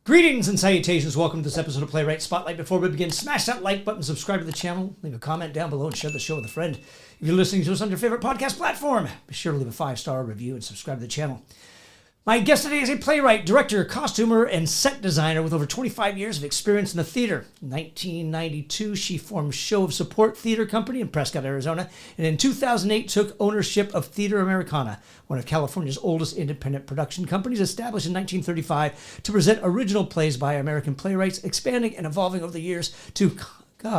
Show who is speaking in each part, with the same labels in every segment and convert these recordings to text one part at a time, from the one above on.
Speaker 1: Greetings and salutations. Welcome to this episode of Playwright Spotlight. Before we begin, smash that like button, subscribe to the channel, leave a comment down below, and share the show with a friend. If you're listening to us on your favorite podcast platform, be sure to leave a 5-star review and subscribe to the channel. My guest today is a playwright, director, costumer, and set designer with over 25 years of experience in the theater. In 1992, she formed Show of Support Theater Company in Prescott, Arizona, and in 2008 took ownership of Theatre Americana, one of California's oldest independent production companies, established in 1935 to present original plays by American playwrights, expanding and evolving over the years to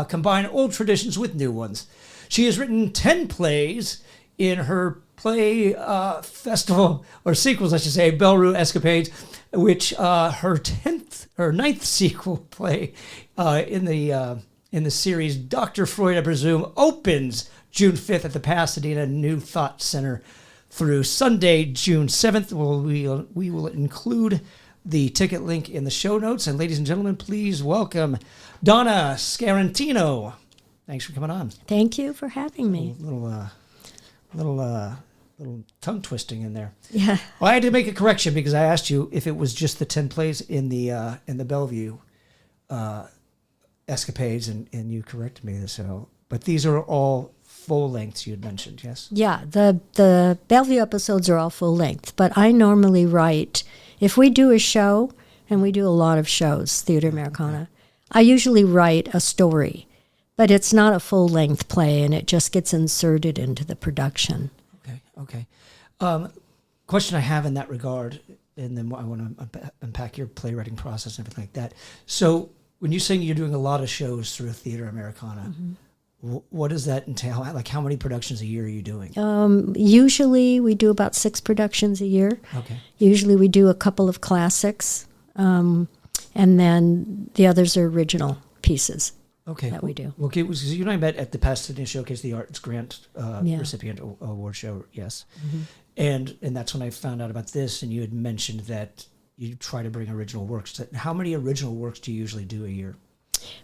Speaker 1: combine old traditions with new ones. She has written 10 plays in her play festival, or sequels, I should say, Bellevue Escapades, which her ninth sequel play in the series, Dr. Freud, I presume, opens June 5th at the Pasadena New Thought Center through Sunday, June 7th. We will include the ticket link in the show notes. And ladies and gentlemen, please welcome Donna Scarantino. Thanks for coming on.
Speaker 2: Thank you for having me.
Speaker 1: Little tongue twisting in there.
Speaker 2: Yeah.
Speaker 1: Well, I had to make a correction because I asked you if it was just the 10 plays in the Bellevue Escapades, and you corrected me. So, but these are all full lengths you had mentioned, yes?
Speaker 2: Yeah, the Bellevue episodes are all full length, but I normally write, if we do a show, and we do a lot of shows, Theatre Americana, I usually write a story, but it's not a full length play, and it just gets inserted into the production.
Speaker 1: Okay. Question I have in that regard, and then I want to unpack your playwriting process and everything like that. So when you're saying you're doing a lot of shows through Theatre Americana, what does that entail? Like, how many productions a year are you doing?
Speaker 2: Usually we do about 6 productions a year. Okay. Usually we do a couple of classics, and then the others are original pieces.
Speaker 1: Okay,
Speaker 2: that we do.
Speaker 1: Okay, because you and I met at the Pasadena Showcase, the Arts Grant recipient award show, yes. And that's when I found out about this, and you had mentioned that you try to bring original works. How many original works do you usually do a year?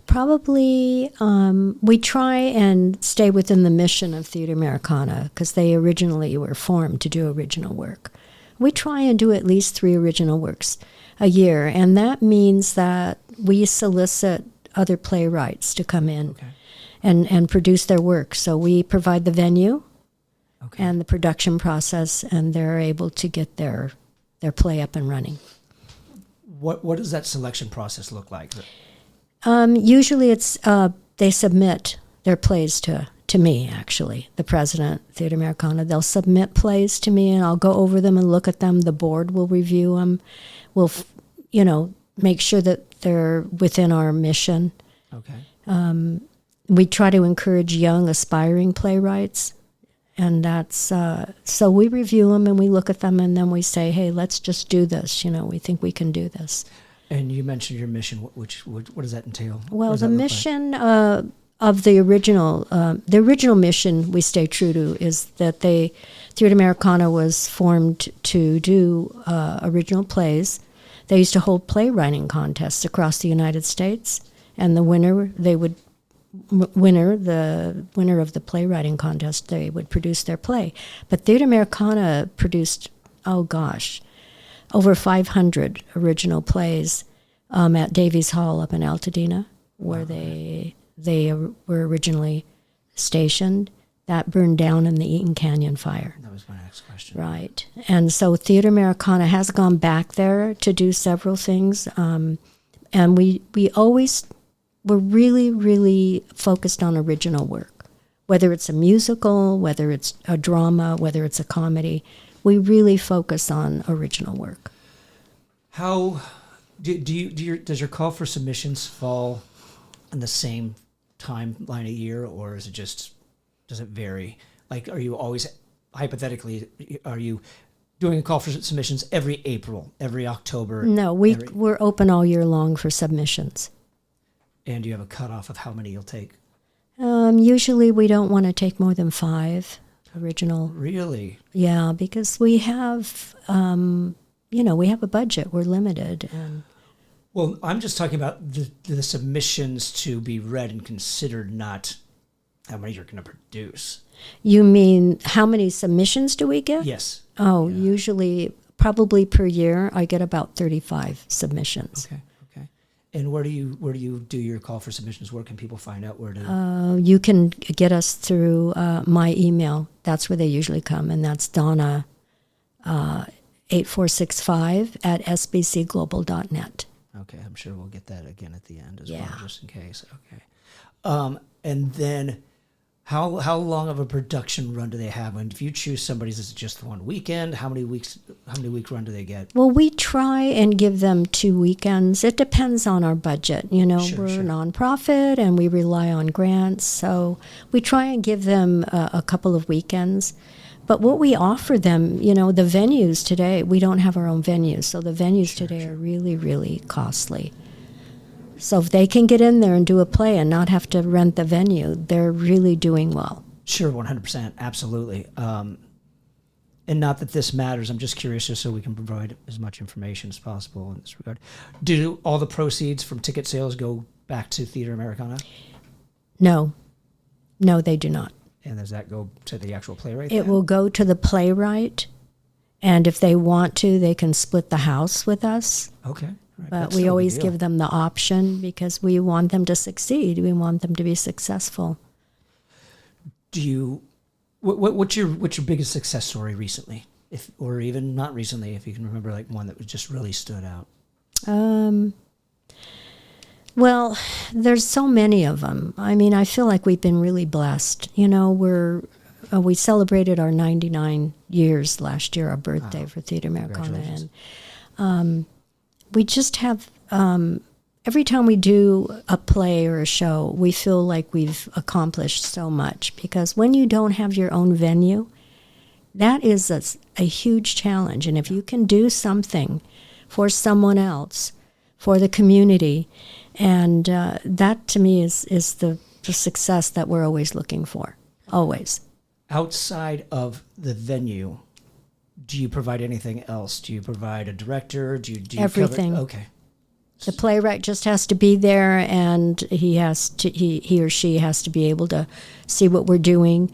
Speaker 2: Probably, we try and stay within the mission of Theatre Americana, because they originally were formed to do original work. We try and do at least 3 original works a year, and that means that we solicit other playwrights to come in and produce their work. So we provide the venue and the production process, and they're able to get their play up and running.
Speaker 1: What does that selection process look like?
Speaker 2: Usually it's they submit their plays to me, actually, the president, Theatre Americana. They'll submit plays to me, and I'll go over them and look at them. The board will review them. We'll, make sure that they're within our mission. Okay. We try to encourage young, aspiring playwrights, and that's so we review them and we look at them, and then we say, "Hey, let's just do this." We think we can do this.
Speaker 1: And you mentioned your mission. What does that entail?
Speaker 2: Well, the mission of the original mission we stay true to is that Theatre Americana was formed to do original plays. They used to hold playwriting contests across the United States, and the winner of the playwriting contest, they would produce their play. But Theatre Americana produced, over 500 original plays at Davies Hall up in Altadena, where they were originally stationed. That burned down in the Eaton Canyon fire.
Speaker 1: That was my next question.
Speaker 2: Right. And so Theatre Americana has gone back there to do several things. And we're really, really focused on original work. Whether it's a musical, whether it's a drama, whether it's a comedy, we really focus on original work.
Speaker 1: How does your call for submissions fall in the same timeline a year, or is it just... Does it vary? Like, are you always, hypothetically, are you doing a call for submissions every April, every October?
Speaker 2: No, we're open all year long for submissions.
Speaker 1: And do you have a cutoff of how many you'll take?
Speaker 2: Usually we don't want to take more than 5 original.
Speaker 1: Really?
Speaker 2: Yeah, because we have, we have a budget. We're limited.
Speaker 1: Well, I'm just talking about the submissions to be read and considered, not how many you're going to produce.
Speaker 2: You mean how many submissions do we get?
Speaker 1: Yes.
Speaker 2: Usually, probably per year, I get about 35 submissions.
Speaker 1: Okay. And where do you do your call for submissions? Where can people find out where to?
Speaker 2: You can get us through my email. That's where they usually come, and that's Donna 8465 at sbcglobal.net.
Speaker 1: Okay, I'm sure we'll get that again at the end as well,
Speaker 2: Yeah.
Speaker 1: just in case. Okay. And then how long of a production run do they have? And if you choose somebody, is it just 1 weekend? How many week run do they get?
Speaker 2: Well, we try and give them 2 weekends. It depends on our budget. You know,
Speaker 1: Sure,
Speaker 2: we're
Speaker 1: sure.
Speaker 2: a nonprofit and we rely on grants. So we try and give them a couple of weekends. But what we offer them, you know, the venues today, we don't have our own venues. So the venues today are really, really costly. So if they can get in there and do a play and not have to rent the venue, they're really doing well.
Speaker 1: Sure, 100%, absolutely. And not that this matters. I'm just curious, just so we can provide as much information as possible in this regard. Do all the proceeds from ticket sales go back to Theatre Americana?
Speaker 2: No, they do not.
Speaker 1: And does that go to the actual playwright?
Speaker 2: It will go to the playwright, and if they want to, they can split the house with us.
Speaker 1: Okay. All right.
Speaker 2: But
Speaker 1: That's
Speaker 2: we
Speaker 1: still a
Speaker 2: always
Speaker 1: good deal.
Speaker 2: give them the option because we want them to succeed. We want them to be successful.
Speaker 1: Do you? What's your biggest success story recently, or even not recently, if you can remember, like one that was just really stood out?
Speaker 2: Well, there's so many of them. I mean, I feel like we've been really blessed. You know, we celebrated our 99 years last year, our birthday for Theatre Americana,
Speaker 1: Congratulations.
Speaker 2: and we just have. Every time we do a play or a show, we feel like we've accomplished so much, because when you don't have your own venue, that is a huge challenge. And if you can do something for someone else, for the community, and that to me is the success that we're always looking for, always.
Speaker 1: Outside of the venue, do you provide anything else? Do you provide a director? Do you
Speaker 2: Everything.
Speaker 1: Cover? Okay.
Speaker 2: The playwright just has to be there, and he or she has to be able to see what we're doing,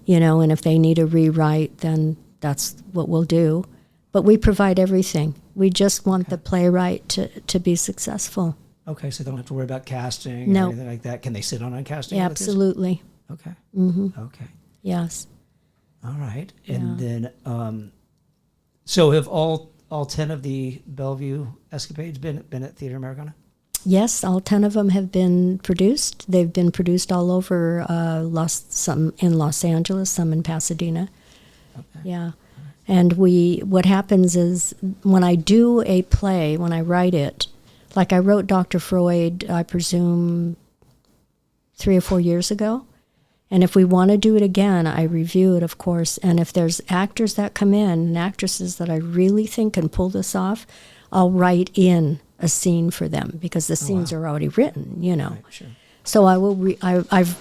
Speaker 2: you know, and if they need a rewrite, then that's what we'll do. But we provide everything. We just want the playwright to be successful.
Speaker 1: Okay, so they don't have to worry about casting
Speaker 2: No.
Speaker 1: or anything like that. Can they sit on casting?
Speaker 2: Yeah,
Speaker 1: with this?
Speaker 2: absolutely.
Speaker 1: Okay.
Speaker 2: Mm-hmm.
Speaker 1: Okay.
Speaker 2: Yes.
Speaker 1: All right. And then, so have all 10 of the Bellevue Escapades been at Theatre Americana?
Speaker 2: Yes, all 10 of them have been produced. They've been produced all over, some in Los Angeles, some in Pasadena.
Speaker 1: Okay.
Speaker 2: Yeah. And what happens is when I do a play, when I write it, like I wrote Dr. Freud, I presume 3 or 4 years ago. And if we want to do it again, I review it, of course. And if there's actors that come in and actresses that I really think can pull this off, I'll write in a scene for them because the scenes are already written, you know.
Speaker 1: Right, sure.
Speaker 2: So I will.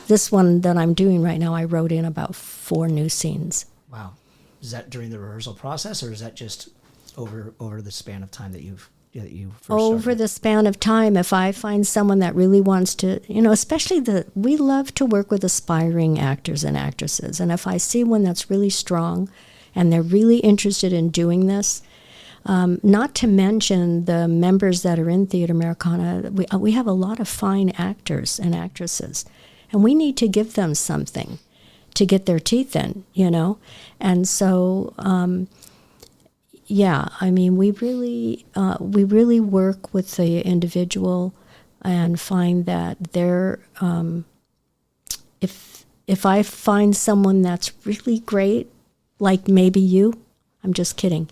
Speaker 2: This one that I'm doing right now, I wrote in about 4 new scenes.
Speaker 1: Wow. Is that during the rehearsal process, or is that just over the span of time that you first
Speaker 2: Over
Speaker 1: started?
Speaker 2: the span of time, if I find someone that really wants to, you know, especially we love to work with aspiring actors and actresses. And if I see one that's really strong and they're really interested in doing this, not to mention the members that are in Theatre Americana, we have a lot of fine actors and actresses, and we need to give them something to get their teeth in, you know. And so, yeah, I mean, we really work with the individual and find that they're, if I find someone that's really great, like maybe you, I'm just kidding,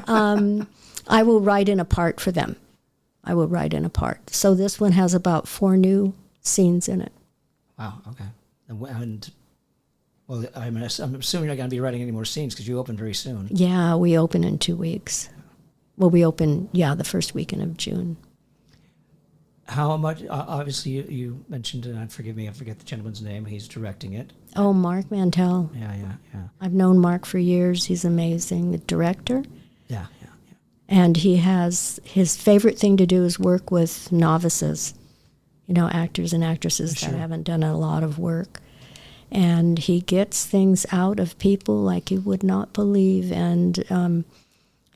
Speaker 2: I will write in a part for them. I will write in a part. So this one has about 4 new scenes in it.
Speaker 1: Wow. Okay. And well, I'm assuming you're not going to be writing any more scenes because you open very soon.
Speaker 2: Yeah, we open in 2 weeks. Well, we open, the first weekend of June.
Speaker 1: How much? Obviously, you mentioned, and forgive me, I forget the gentleman's name. He's directing it.
Speaker 2: Oh, Mark Mantell.
Speaker 1: Yeah.
Speaker 2: I've known Mark for years. He's amazing, the director.
Speaker 1: Yeah.
Speaker 2: And he has, his favorite thing to do is work with novices, you know, actors and actresses
Speaker 1: Sure.
Speaker 2: that haven't done a lot of work. And he gets things out of people like you would not believe. And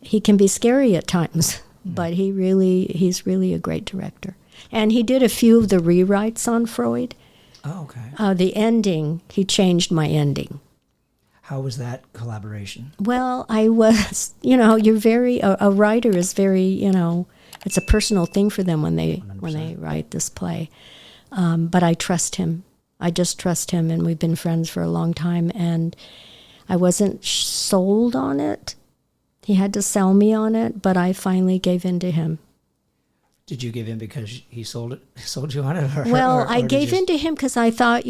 Speaker 2: he can be scary at times, but he's really a great director. And he did a few of the rewrites on Freud.
Speaker 1: Oh, okay.
Speaker 2: The ending, he changed my ending.
Speaker 1: How was that collaboration?
Speaker 2: Well, I was, you're very, a writer is very, it's a personal thing for them when they
Speaker 1: 100%.
Speaker 2: write this play. But I trust him. I just trust him, and we've been friends for a long time, and I wasn't sold on it. He had to sell me on it, but I finally gave in to him.
Speaker 1: Did you give in because he sold you on it?
Speaker 2: Well, I gave in to him because I thought,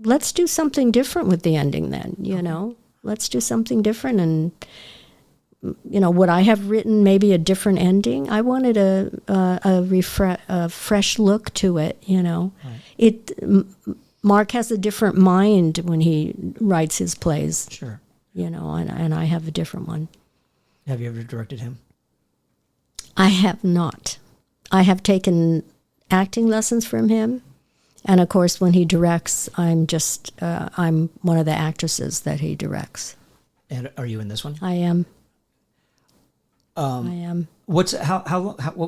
Speaker 2: let's do something different with the ending then, Let's do something different. And, would I have written maybe a different ending? I wanted a fresh look to it, Right. Mark has a different mind when he writes his plays.
Speaker 1: Sure.
Speaker 2: And I have a different one.
Speaker 1: Have you ever directed him?
Speaker 2: I have not. I have taken acting lessons from him. And of course, when he directs, I'm one of the actresses that he directs.
Speaker 1: And are you in this one?
Speaker 2: I am. I am.
Speaker 1: What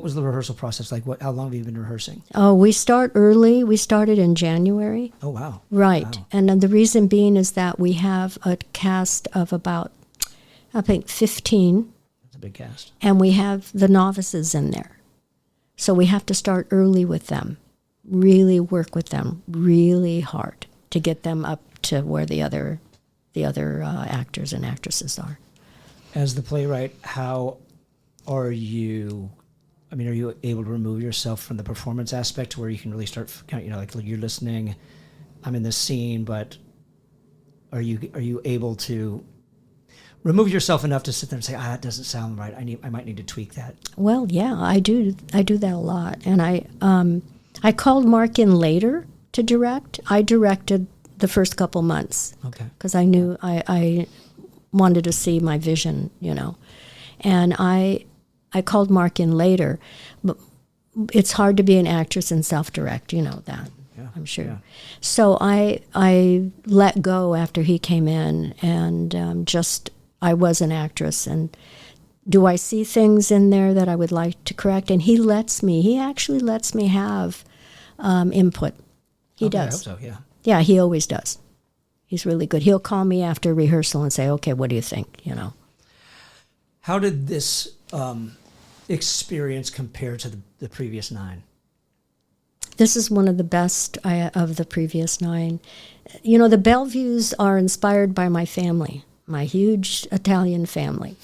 Speaker 1: was the rehearsal process like? How long have you been rehearsing?
Speaker 2: Oh, we start early. We started in January.
Speaker 1: Oh, wow.
Speaker 2: Right.
Speaker 1: Wow.
Speaker 2: And then the reason being is that we have a cast of about, I think, 15.
Speaker 1: That's a big cast.
Speaker 2: And we have the novices in there. So we have to start early with them, really work with them really hard to get them up to where the other actors and actresses are. As
Speaker 1: the playwright, how are you able to remove yourself from the performance aspect to where you can really start, like you're listening, I'm in this scene, but are you able to remove yourself enough to sit there and say, that doesn't sound right. I might need to tweak that.
Speaker 2: Well, yeah, I do that a lot. And I called Mark in later to direct. I directed the first couple months.
Speaker 1: Okay.
Speaker 2: Because I knew I wanted to see my vision, And I called Mark in later, but it's hard to be an actress and self-direct, that.
Speaker 1: Yeah,
Speaker 2: I'm sure.
Speaker 1: Yeah.
Speaker 2: So I let go after he came in, and I was an actress. And do I see things in there that I would like to correct? And he actually lets me have input. He does.
Speaker 1: I hope so, yeah.
Speaker 2: Yeah, he always does. He's really good. He'll call me after rehearsal and say, okay, what do you think,
Speaker 1: How did this experience compare to the previous 9?
Speaker 2: This is one of the best of the previous 9. The Bellevues are inspired by my family, my huge Italian family.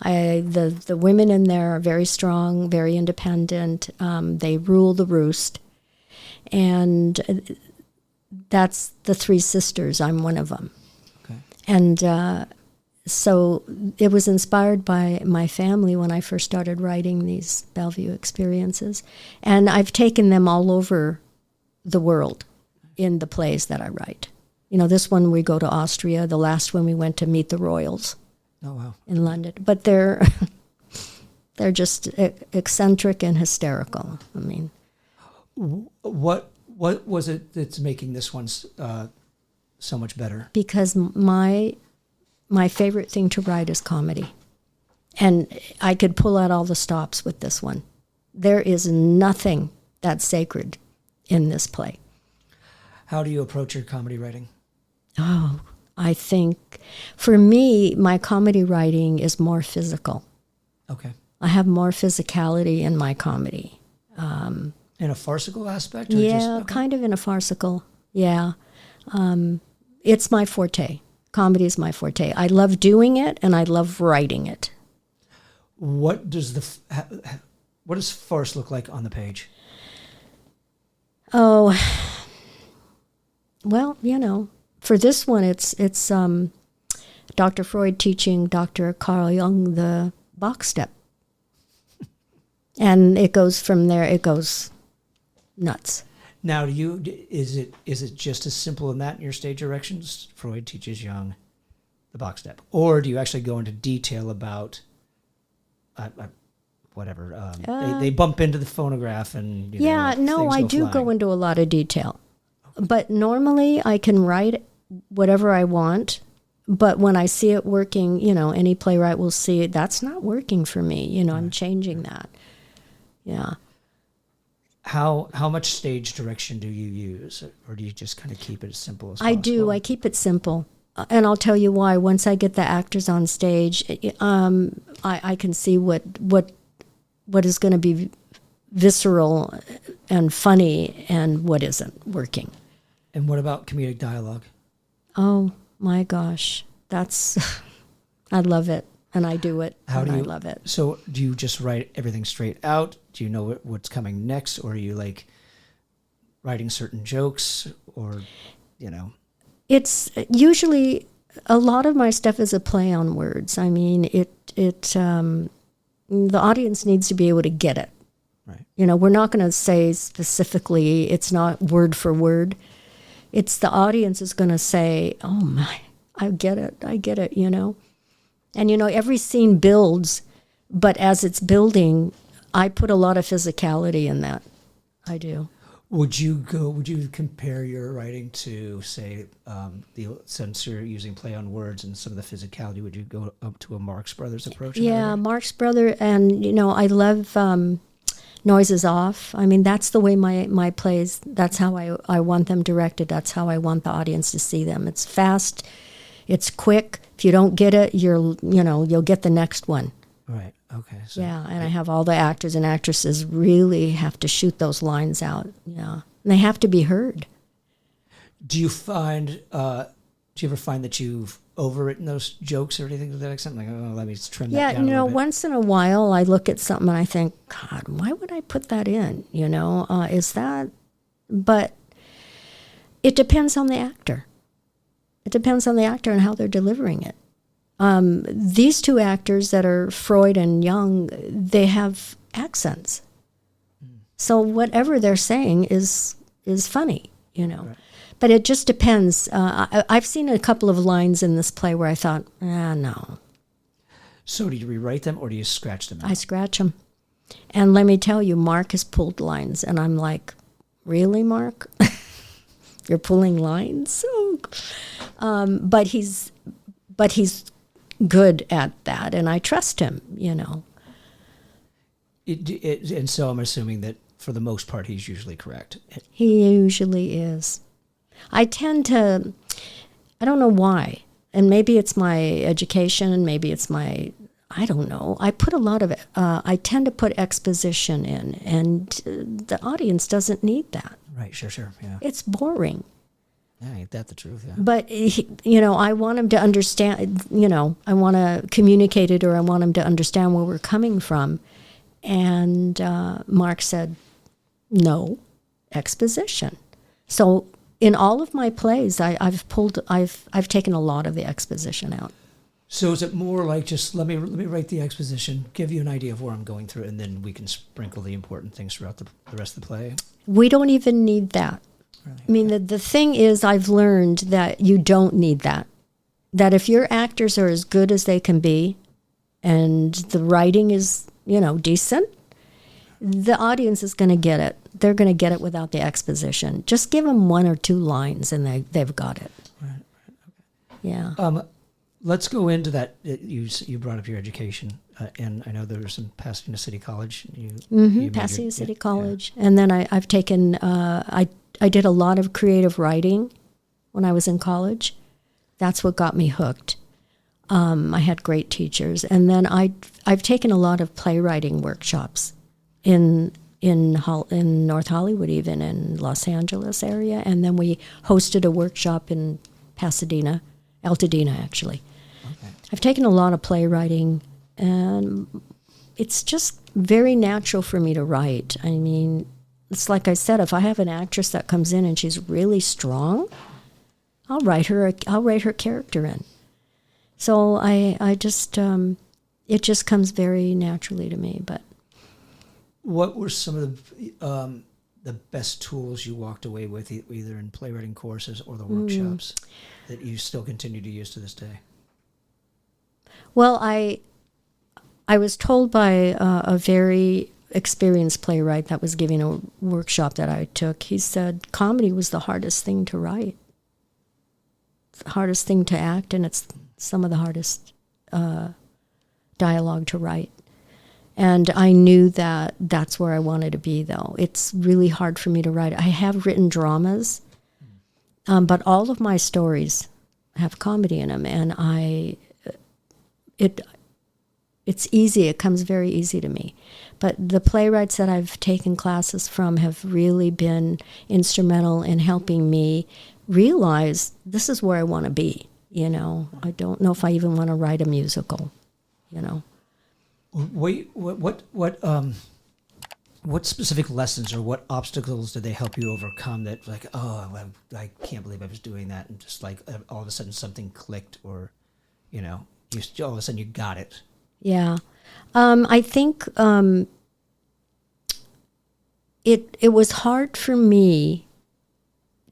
Speaker 2: The women in there are very strong, very independent. They rule the roost. And that's the 3 sisters. I'm one of them.
Speaker 1: Okay.
Speaker 2: And so it was inspired by my family when I first started writing these Bellevue experiences. And I've taken them all over the world in the plays that I write. This one we go to Austria. The last one we went to meet the royals.
Speaker 1: Oh, wow.
Speaker 2: In London. But they're just eccentric and hysterical. I mean.
Speaker 1: What was it that's making this one so much better?
Speaker 2: Because my favorite thing to write is comedy. And I could pull out all the stops with this one. There is nothing that's sacred in this play.
Speaker 1: How do you approach your comedy writing?
Speaker 2: Oh, I think for me, my comedy writing is more physical.
Speaker 1: Okay.
Speaker 2: I have more physicality in my comedy.
Speaker 1: In a farcical aspect? Or
Speaker 2: Yeah, kind of in a farcical. Yeah. It's my forte. Comedy is my forte. I love doing it, and I love writing it.
Speaker 1: What does farce look like on the page?
Speaker 2: Oh, well, for this one, it's Dr. Freud teaching Dr. Carl Jung the box step, and it goes from there. It goes nuts.
Speaker 1: Now, is it just as simple in that in your stage directions? Freud teaches Jung the box step, or do you actually go into detail about whatever? They bump into the phonograph and
Speaker 2: I do go into a lot of detail, but normally I can write whatever I want. But when I see it working, any playwright will see it. That's not working for me. I'm changing that. Yeah.
Speaker 1: How much stage direction do you use, or do you just kind of keep it as simple as possible?
Speaker 2: I do. I keep it simple. And I'll tell you why. Once I get the actors on stage, I can see what is going to be visceral and funny and what isn't working.
Speaker 1: And what about comedic dialogue?
Speaker 2: Oh my gosh, that's I love it, and I do it, I love it.
Speaker 1: So do you just write everything straight out? Do you know what's coming next, or are you like writing certain jokes, or
Speaker 2: It's usually a lot of my stuff is a play on words. I mean, the audience needs to be able to get it.
Speaker 1: Right.
Speaker 2: We're not going to say specifically, it's not word for word. It's the audience is going to say, oh my, I get it, And, every scene builds, but as it's building, I put a lot of physicality in that. I do.
Speaker 1: Would you compare your writing to, say, since you're using play on words and some of the physicality, would you go up to a Marx Brothers approach?
Speaker 2: Yeah, Marx Brother, and, I love Noises Off. I mean, that's the way my plays, that's how I want them directed. That's how I want the audience to see them. It's fast, it's quick. If you don't get it, you'll get the next one.
Speaker 1: Right. Okay. So
Speaker 2: yeah, and I have all the actors and actresses really have to shoot those lines out. Yeah, and they have to be heard.
Speaker 1: Do you ever find that you've overwritten those jokes or anything to that extent? Like, oh, let me trim that down a little bit.
Speaker 2: Once in a while I look at something and I think, God, why would I put that in? Is that? But it depends on the actor. It depends on the actor and how they're delivering it. These two actors that are Freud and Jung, they have accents. So whatever they're saying is funny, Right. But it just depends. I've seen a couple of lines in this play where I thought, no.
Speaker 1: So do you rewrite them or do you scratch them out?
Speaker 2: I scratch them. And let me tell you, Mark has pulled lines, and I'm like, really, Mark? You're pulling lines? But he's good at that, and I trust him,
Speaker 1: And so I'm assuming that for the most part he's usually correct.
Speaker 2: He usually is. I tend to, I don't know why, and maybe it's my education, and maybe it's I don't know. I put a lot of it. I tend to put exposition in, and the audience doesn't need that.
Speaker 1: Right, sure, yeah.
Speaker 2: It's boring.
Speaker 1: Yeah, ain't that the truth, yeah.
Speaker 2: But, I want him to understand, I want to communicate it, or I want him to understand where we're coming from. And Mark said, no, exposition. So in all of my plays, I've taken a lot of the exposition out.
Speaker 1: So is it more like just let me write the exposition, give you an idea of where I'm going through, and then we can sprinkle the important things throughout the rest of the play?
Speaker 2: We don't even need that.
Speaker 1: Really?
Speaker 2: I mean, the thing is, I've learned that you don't need that. That if your actors are as good as they can be, and the writing is, decent, the audience is going to get it. They're going to get it without the exposition. Just give them one or two lines, and they've got it.
Speaker 1: Right. Okay.
Speaker 2: Yeah.
Speaker 1: Let's go into that. You brought up your education, and I know there was some Pasadena City College.
Speaker 2: Pasadena City College, and then I've taken. I did a lot of creative writing when I was in college. That's what got me hooked. I had great teachers, and then I've taken a lot of playwriting workshops in North Hollywood, even in Los Angeles area, and then we hosted a workshop in Pasadena, Altadena actually.
Speaker 1: Okay.
Speaker 2: I've taken a lot of playwriting, and it's just very natural for me to write. I mean, it's like I said, if I have an actress that comes in and she's really strong, I'll write her character in. So I just it just comes very naturally to me. But
Speaker 1: what were some of the best tools you walked away with, either in playwriting courses or the workshops, that you still continue to use to this day?
Speaker 2: Well, I was told by a very experienced playwright that was giving a workshop that I took. He said comedy was the hardest thing to write. It's the hardest thing to act, and it's some of the hardest dialogue to write. And I knew that that's where I wanted to be, though. It's really hard for me to write. I have written dramas, but all of my stories have comedy in them, and it's easy. It comes very easy to me. But the playwrights that I've taken classes from have really been instrumental in helping me realize this is where I want to be. I don't know if I even want to write a musical.
Speaker 1: Wait, what specific lessons or what obstacles did they help you overcome that, like, I can't believe I was doing that, and just like all of a sudden something clicked, or, you all of a sudden you got it?
Speaker 2: Yeah. I think it was hard for me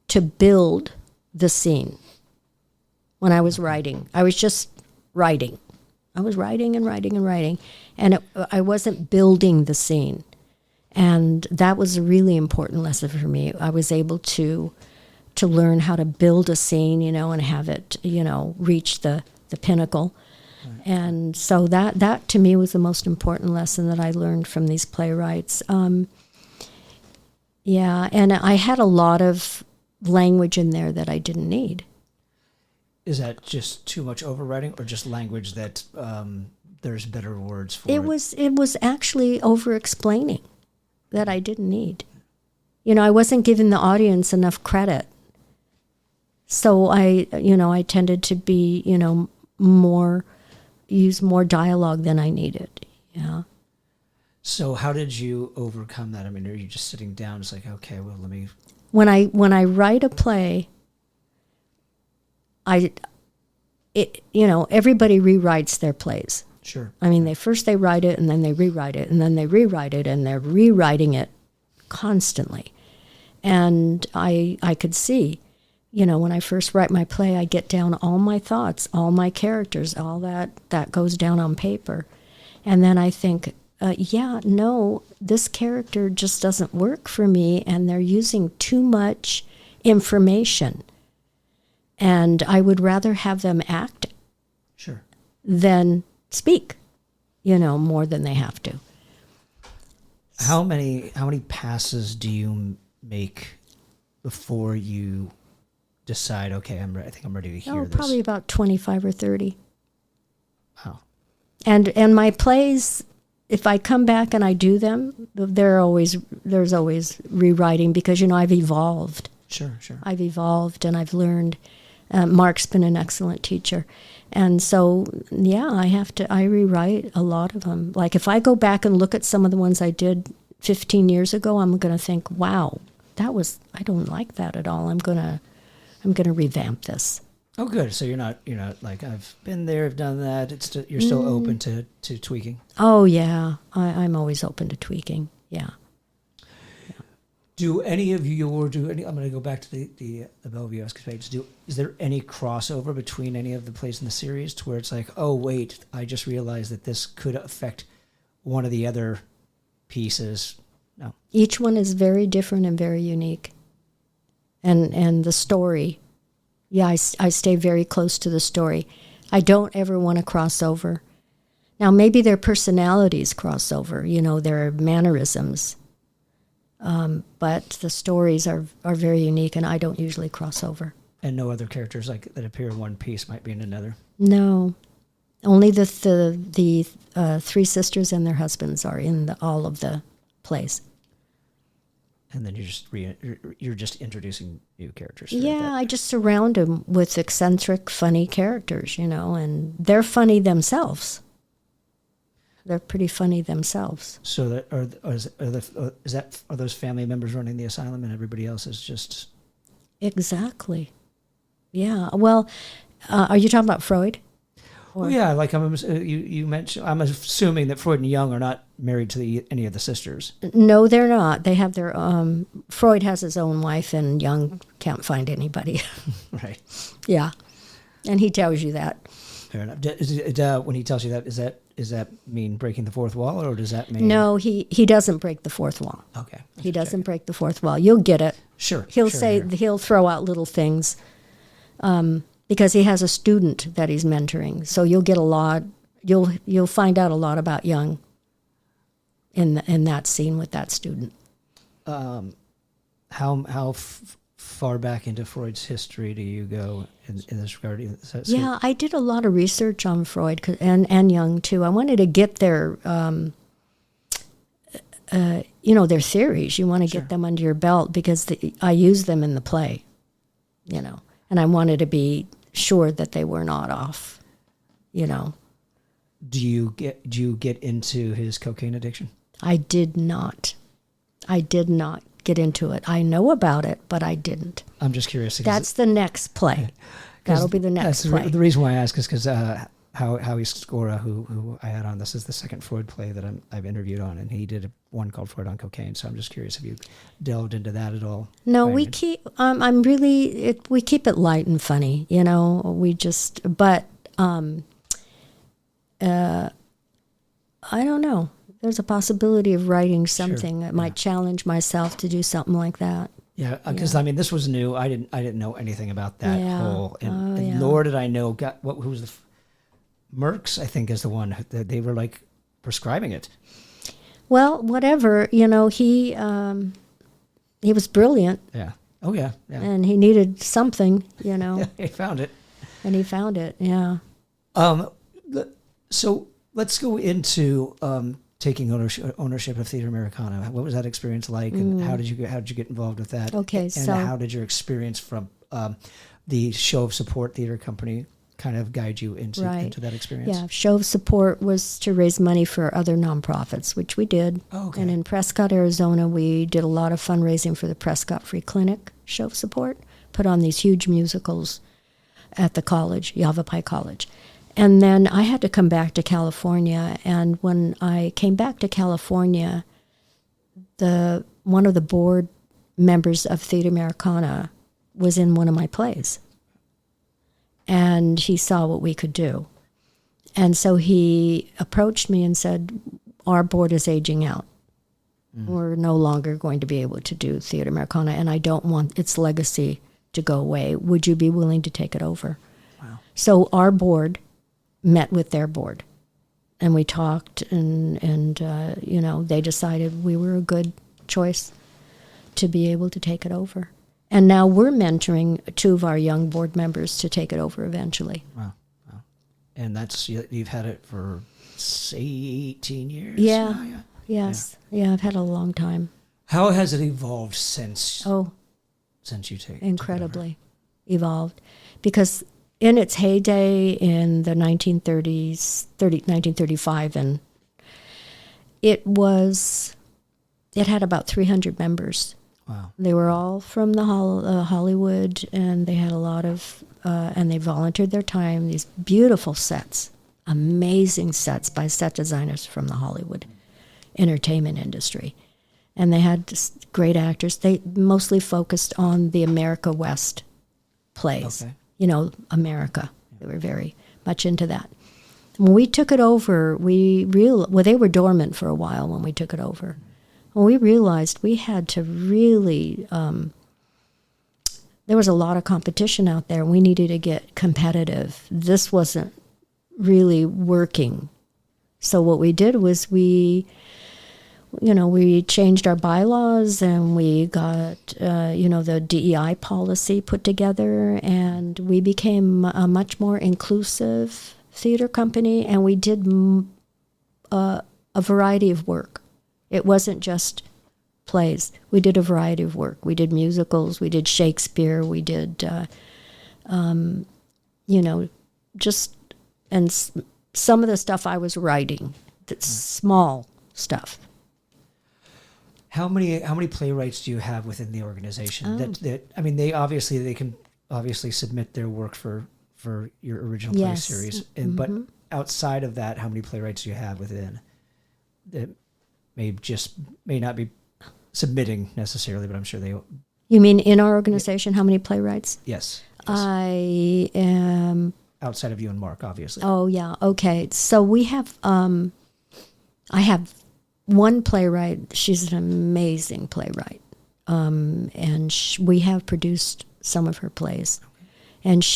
Speaker 2: to build the scene when I was writing. I was just writing. I was writing and writing and writing, and I wasn't building the scene. And that was a really important lesson for me. I was able to learn how to build a scene, and have it, reach the pinnacle. Right. And so that to me was the most important lesson that I learned from these playwrights. Yeah, and I had a lot of language in there that I didn't need.
Speaker 1: Is that just too much overwriting, or just language that there's better words for?
Speaker 2: It was actually over-explaining that I didn't need. I wasn't giving the audience enough credit. So I tended to be, use more dialogue than I needed. Yeah. So
Speaker 1: how did you overcome that? I mean, are you just sitting down, it's like, okay, well, let me...
Speaker 2: When I write a play, everybody rewrites their plays.
Speaker 1: Sure.
Speaker 2: I mean, they write it, and then they rewrite it, and then they rewrite it, and they're rewriting it constantly. And I could see, when I first write my play, I get down all my thoughts, all my characters, all that goes down on paper. And then I think, no, this character just doesn't work for me, and they're using too much information. And I would rather have them act
Speaker 1: sure.
Speaker 2: than speak, more than they have to.
Speaker 1: How many passes do you make before you decide, okay, I think I'm ready to hear this?
Speaker 2: Probably about 25 or 30.
Speaker 1: Wow.
Speaker 2: And my plays, if I come back and I do them, there's always rewriting, because I've evolved.
Speaker 1: Sure.
Speaker 2: I've evolved, and I've learned. Mark's been an excellent teacher. And so, I rewrite a lot of them. Like, if I go back and look at some of the ones I did 15 years ago, I'm going to think, wow, I don't like that at all. I'm going to revamp this.
Speaker 1: Oh, good. So you're not like, I've been there, I've done that. You're still open to tweaking.
Speaker 2: Oh yeah, I'm always open to tweaking. Yeah.
Speaker 1: Do any of your I'm going to go back to the Bellevue Escapades. Is there any crossover between any of the plays in the series to where it's like, oh wait, I just realized that this could affect one of the other pieces? No.
Speaker 2: Each one is very different and very unique. And the story, I stay very close to the story. I don't ever want to cross over. Now maybe their personalities cross over, their mannerisms. But the stories are very unique, and I don't usually cross over.
Speaker 1: And no other characters that appear in one piece might be in another?
Speaker 2: No. Only the three sisters and their husbands are in all of the plays.
Speaker 1: And then you're just introducing new characters.
Speaker 2: Yeah, I just surround them with eccentric, funny characters, and they're funny themselves. They're pretty funny themselves.
Speaker 1: So are those family members running the asylum, and everybody else is just...
Speaker 2: Exactly. Yeah. Well, are you talking about Freud?
Speaker 1: Well, yeah, like you mentioned, I'm assuming that Freud and Jung are not married to any of the sisters.
Speaker 2: No, they're not. They have their Freud has his own wife, and Jung can't find anybody.
Speaker 1: Right.
Speaker 2: Yeah, and he tells you that.
Speaker 1: Fair enough. When he tells you that, does that mean breaking the fourth wall, or does that mean...
Speaker 2: No, he doesn't break the fourth wall.
Speaker 1: Okay.
Speaker 2: He doesn't break the fourth wall. You'll get it.
Speaker 1: Sure.
Speaker 2: He'll throw out little things. Because he has a student that he's mentoring, so you'll get a lot. You'll find out a lot about Jung. in that scene with that student.
Speaker 1: How far back into Freud's history do you go in this regard?
Speaker 2: Yeah, I did a lot of research on Freud and Jung too. I wanted to get their, their theories. You want to get them under your belt because I use them in the play, and I wanted to be sure that they were not off,
Speaker 1: Do you get into his cocaine addiction?
Speaker 2: I did not get into it. I know about it, but I didn't.
Speaker 1: I'm just curious.
Speaker 2: That's the next play. That'll be the next play.
Speaker 1: The reason why I ask is because Howie Scora, who I had on, this is the second Freud play that I've interviewed on, and he did one called Freud on Cocaine. So I'm just curious if you delved into that at all.
Speaker 2: No, we keep. We keep it light and funny. I don't know. There's a possibility of writing something that might challenge myself to do something like that.
Speaker 1: Yeah, because this was new. I didn't know anything about that whole. And nor did I know who was the Merckx. I think is the one that they were like prescribing it.
Speaker 2: Well, whatever. He was brilliant.
Speaker 1: Yeah. Oh yeah. Yeah.
Speaker 2: And he needed something.
Speaker 1: He found it.
Speaker 2: And he found it. Yeah.
Speaker 1: So let's go into taking ownership of Theatre Americana. What was that experience like, and how did you get involved with that?
Speaker 2: Okay,
Speaker 1: and how did your experience from the Show of Support Theater Company kind of guide you into that experience?
Speaker 2: Yeah, Show of Support was to raise money for other nonprofits, which we did.
Speaker 1: Oh, okay.
Speaker 2: And in Prescott, Arizona, we did a lot of fundraising for the Prescott Free Clinic Show of Support, put on these huge musicals at the college, Yavapai College. And then I had to come back to California, and when I came back to California, one of the board members of Theatre Americana was in one of my plays. And he saw what we could do. And so he approached me and said, our board is aging out. We're no longer going to be able to do Theatre Americana, and I don't want its legacy to go away. Would you be willing to take it over?
Speaker 1: Wow.
Speaker 2: So our board met with their board, and we talked, and they decided we were a good choice to be able to take it over. And now we're mentoring two of our young board members to take it over eventually.
Speaker 1: Wow. And you've had it for, say, 18 years?
Speaker 2: Yeah.
Speaker 1: Now, yeah.
Speaker 2: Yes. Yeah, I've had a long time.
Speaker 1: How has it evolved since you take
Speaker 2: incredibly evolved, because in its heyday in the 1930s, 1935, and it had about 300 members.
Speaker 1: Wow.
Speaker 2: They were all from the Hollywood, and they had a lot of, and they volunteered their time, these beautiful sets, amazing sets by set designers from the Hollywood entertainment industry. And they had just great actors. They mostly focused on the America West plays.
Speaker 1: Okay.
Speaker 2: America. They were very much into that. When we took it over, they were dormant for a while when we took it over. When we realized we had to really, there was a lot of competition out there. We needed to get competitive. This wasn't really working. So what we did was we changed our bylaws, and we got, the DEI policy put together, and we became a much more inclusive theater company, and we did a variety of work. It wasn't just plays. We did a variety of work. We did musicals, we did Shakespeare, we did, and some of the stuff I was writing, small stuff.
Speaker 1: How many playwrights do you have within the organization? They can obviously submit their work for your original play series, but outside of that, how many playwrights do you have within that may not be submitting necessarily, but I'm sure they.
Speaker 2: You mean in our organization? How many playwrights?
Speaker 1: Yes.
Speaker 2: I am
Speaker 1: outside of you and Mark, obviously.
Speaker 2: Oh yeah, okay. So we have. I have one playwright. She's an amazing playwright, and we have produced some of her plays. And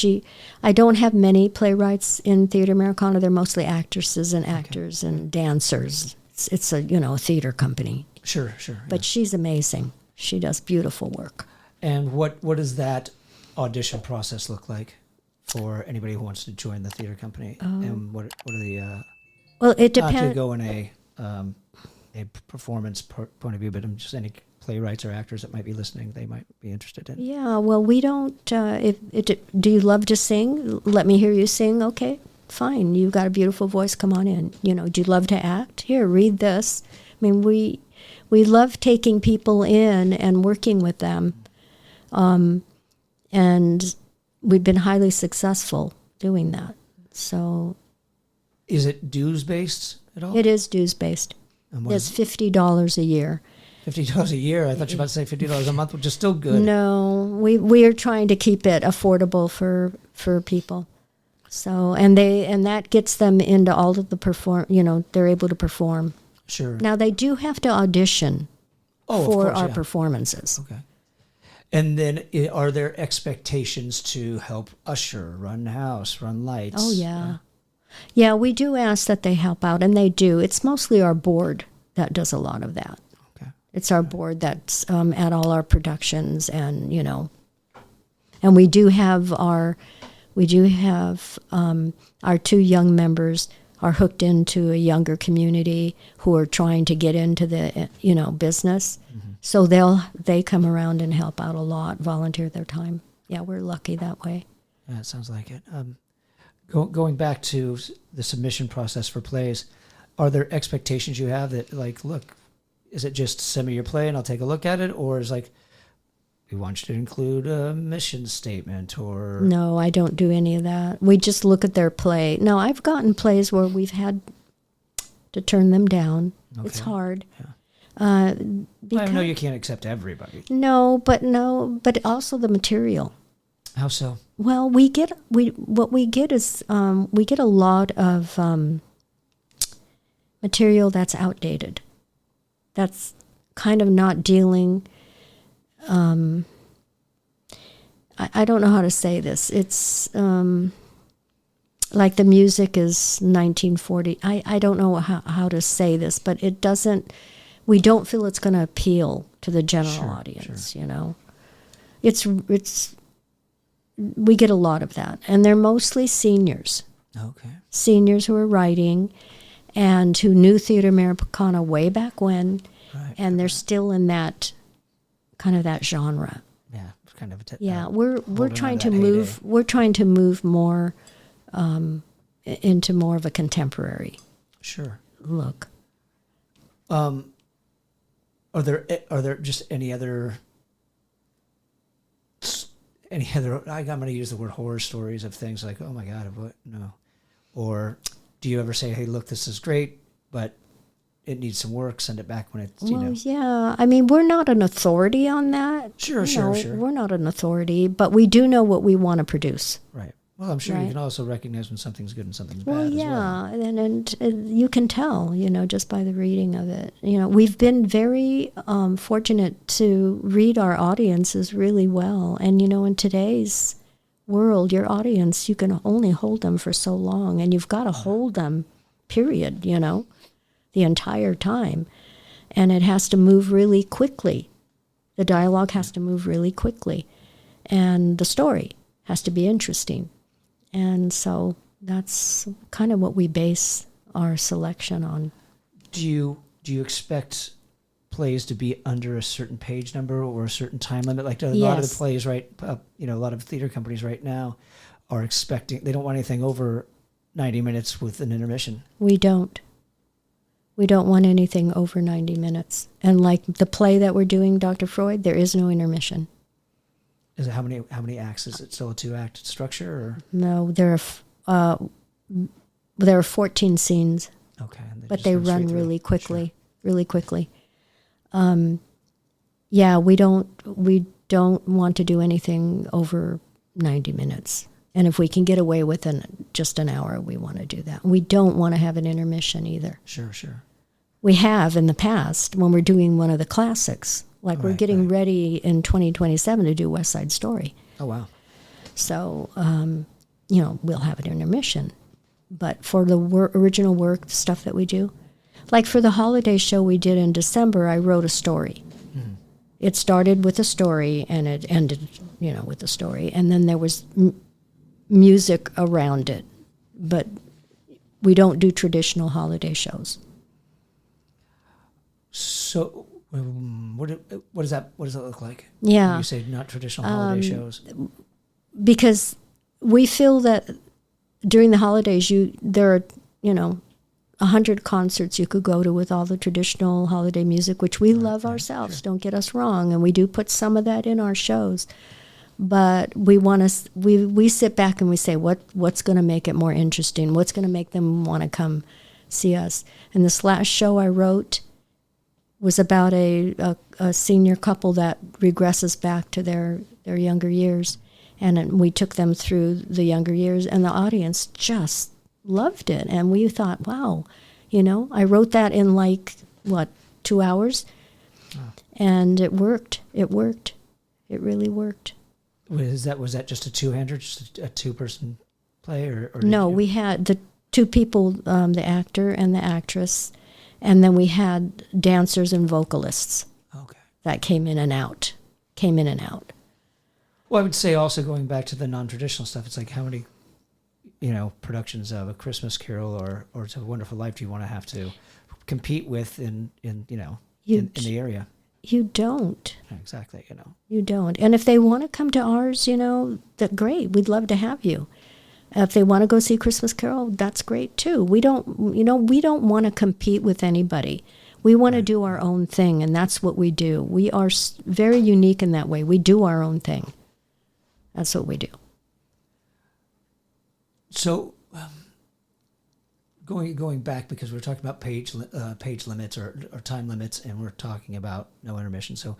Speaker 2: I don't have many playwrights in Theatre Americana. They're mostly actresses and actors and dancers. it's a, a theater company.
Speaker 1: Sure.
Speaker 2: But she's amazing. She does beautiful work.
Speaker 1: And what does that audition process look like for anybody who wants to join the theater company? And what are the
Speaker 2: Well, it
Speaker 1: not to
Speaker 2: depends.
Speaker 1: go in a performance point of view, but just any playwrights or actors that might be listening, they might be interested in.
Speaker 2: Yeah, well, we don't. Do you love to sing? Let me hear you sing. Okay, fine. You've got a beautiful voice. Come on in. Do you love to act? Here, read this. I mean, we love taking people in and working with them, and we've been highly successful doing that. So,
Speaker 1: is it dues based at all?
Speaker 2: it is dues based. It's $50 a year.
Speaker 1: $50 a year. I thought you were about to say $50 a month, which is still good.
Speaker 2: No, we are trying to keep it affordable for people. So and that gets them into all of the they're able to perform.
Speaker 1: Sure.
Speaker 2: Now they do have to audition
Speaker 1: of
Speaker 2: for
Speaker 1: course,
Speaker 2: our
Speaker 1: yeah.
Speaker 2: performances.
Speaker 1: Okay. And then are there expectations to help usher, run house, run lights?
Speaker 2: Oh yeah. Yeah, we do ask that they help out, and they do. It's mostly our board that does a lot of that.
Speaker 1: Okay.
Speaker 2: It's our board that's at all our productions, and and we do have our two young members are hooked into a younger community who are trying to get into the business. Mm-hmm. So they come around and help out a lot, volunteer their time. Yeah, we're lucky that way.
Speaker 1: Yeah, it sounds like it. Going back to the submission process for plays, are there expectations you have that, like, look, is it just send me your play and I'll take a look at it? Or is like, we want you to include a mission statement or...
Speaker 2: No, I don't do any of that. We just look at their play. No, I've gotten plays where we've had to turn them down. Okay. It's hard.
Speaker 1: Yeah. I know you can't accept everybody.
Speaker 2: No, but also the material.
Speaker 1: How so?
Speaker 2: Well, we get a lot of material that's outdated. That's kind of not dealing. I don't know how to say this. It's like the music is 1940. I don't know how to say this, but it doesn't. We don't feel it's going to appeal to the general audience.
Speaker 1: Sure.
Speaker 2: It's. We get a lot of that, and they're mostly seniors.
Speaker 1: Okay.
Speaker 2: Seniors who are writing and who knew Theatre Americana way back when,
Speaker 1: right,
Speaker 2: and they're still in that kind of that genre.
Speaker 1: Yeah, kind of.
Speaker 2: We're trying to move. Heyday. We're trying to move more into more of a contemporary.
Speaker 1: Sure.
Speaker 2: Look.
Speaker 1: Are there just any other? I'm going to use the word horror stories of things like, oh my God, what? No. Or do you ever say, hey, look, this is great, but it needs some work, send it back when it's,
Speaker 2: yeah. I mean, we're not an authority on that.
Speaker 1: Sure.
Speaker 2: We're not an authority, but we do know what we want to produce.
Speaker 1: Right. Well, I'm sure you can also recognize when something's good and something's bad
Speaker 2: as well.
Speaker 1: Yeah,
Speaker 2: and you can tell, just by the reading of it. We've been very fortunate to read our audiences really well. And, in today's world, your audience, you can only hold them for so long. And you've got to hold them, period, the entire time. And it has to move really quickly. The dialogue has to move really quickly. And the story has to be interesting. And so that's kind of what we base our selection on.
Speaker 1: Do you expect plays to be under a certain page number or a certain time limit? Like a lot of the plays, right? A lot of theater companies right now are expecting, they don't want anything over 90 minutes with an intermission.
Speaker 2: We don't. We don't want anything over 90 minutes. And like the play that we're doing, Dr. Freud, there is no intermission.
Speaker 1: Is it how many acts? Is it still a 2-act structure? Or?
Speaker 2: No, there are 14 scenes.
Speaker 1: Okay,
Speaker 2: but they run really quickly, really quickly. Yeah, we don't want to do anything over 90 minutes. And if we can get away with just an hour, we want to do that. We don't want to have an intermission either.
Speaker 1: Sure.
Speaker 2: We have in the past when we're doing one of the classics. Like we're getting ready in 2027 to do West Side Story.
Speaker 1: Oh, wow.
Speaker 2: So, we'll have an intermission. But for the original work, the stuff that we do, Like for the holiday show we did in December, I wrote a story. Mm-hmm. It started with a story and it ended, with a story. And then there was music around it. But we don't do traditional holiday shows.
Speaker 1: So what does that look like?
Speaker 2: Yeah.
Speaker 1: When you say not traditional holiday shows?
Speaker 2: Because we feel that during the holidays, there are, 100 concerts you could go to with all the traditional holiday music, which we love ourselves. Sure. Don't get us wrong, and we do put some of that in our shows. But we we sit back and we say, what's going to make it more interesting? What's going to make them want to come see us? And this last show I wrote was about a senior couple that regresses back to their younger years. And we took them through the younger years, and the audience just loved it. And we thought, wow, I wrote that in 2 hours? Oh. And it worked. It worked. It really worked.
Speaker 1: Was that just a two-hander, just a two-person play? Or
Speaker 2: no, we had the two people, the actor and the actress, and then we had dancers and vocalists.
Speaker 1: Okay. That
Speaker 2: came in and out.
Speaker 1: Well, I would say also going back to the non-traditional stuff, it's like how many, productions of A Christmas Carol or It's a Wonderful Life do you want to have to compete with in the area?
Speaker 2: You don't.
Speaker 1: Exactly,
Speaker 2: You don't. And if they want to come to ours, that's great. We'd love to have you. If they want to go see Christmas Carol, that's great too. We don't want to compete with anybody. We want to do our own thing, and that's what we do. We are very unique in that way. We do our own thing. That's what we do.
Speaker 1: So, going back, because we're talking about page limits or time limits, and we're talking about no intermission. So,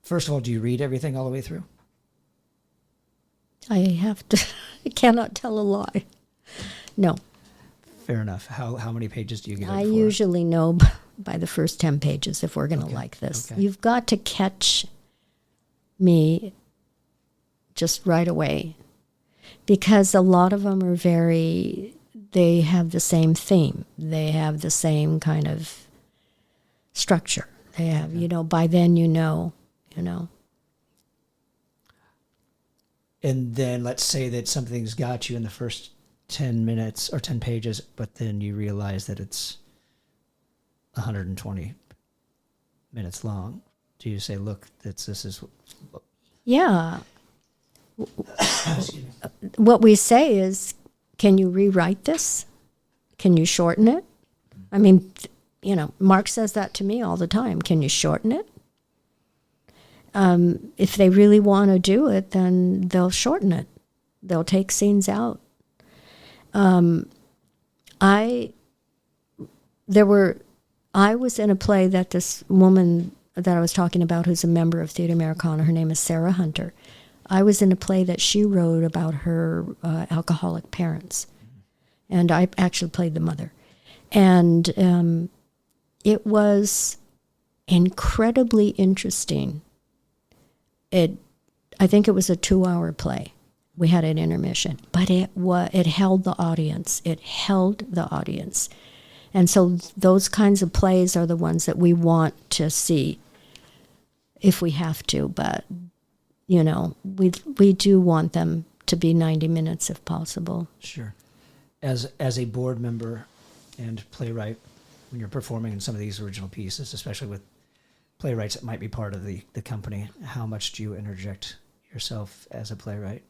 Speaker 1: first of all, do you read everything all the way through?
Speaker 2: I have to. I cannot tell a lie. No.
Speaker 1: Fair enough. How many pages do you get?
Speaker 2: I usually know by the first 10 pages if we're going to like this. Okay. You've got to catch me just right away, because a lot of them are they have the same theme. They have the same kind of structure. They have, by then you know.
Speaker 1: And then let's say that something's got you in the first 10 minutes or 10 pages, but then you realize that it's 120 minutes long. Do you say, look, this is...
Speaker 2: Yeah. What we say is, can you rewrite this? Can you shorten it? Mark says that to me all the time. Can you shorten it? If they really want to do it, then they'll shorten it. They'll take scenes out. I was in a play that this woman that I was talking about, who's a member of Theatre Americana, her name is Sarah Hunter. I was in a play that she wrote about her alcoholic parents, and I actually played the mother. And it was incredibly interesting. I think it was a 2-hour play. We had an intermission, but it held the audience. It held the audience. And so those kinds of plays are the ones that we want to see if we have to, but we do want them to be 90 minutes if possible.
Speaker 1: Sure. As a board member and playwright, when you're performing in some of these original pieces, especially with playwrights that might be part of the company, how much do you interject yourself as a playwright?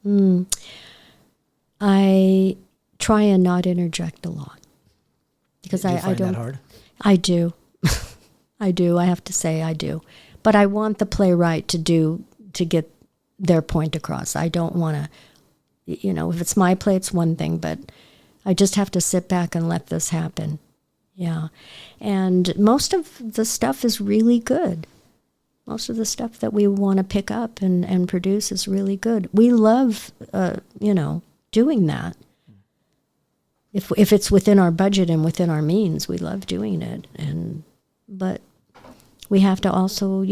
Speaker 2: I try and not interject a lot, because
Speaker 1: do you find
Speaker 2: I don't.
Speaker 1: That hard?
Speaker 2: I do. I do. I have to say I do. But I want the playwright to get their point across. I don't want to, if it's my play, it's one thing, but I just have to sit back and let this happen. Yeah. And most of the stuff is really good. Most of the stuff that we want to pick up and produce is really good. We love, doing that. If it's within our budget and within our means, we love doing it. But we have to also,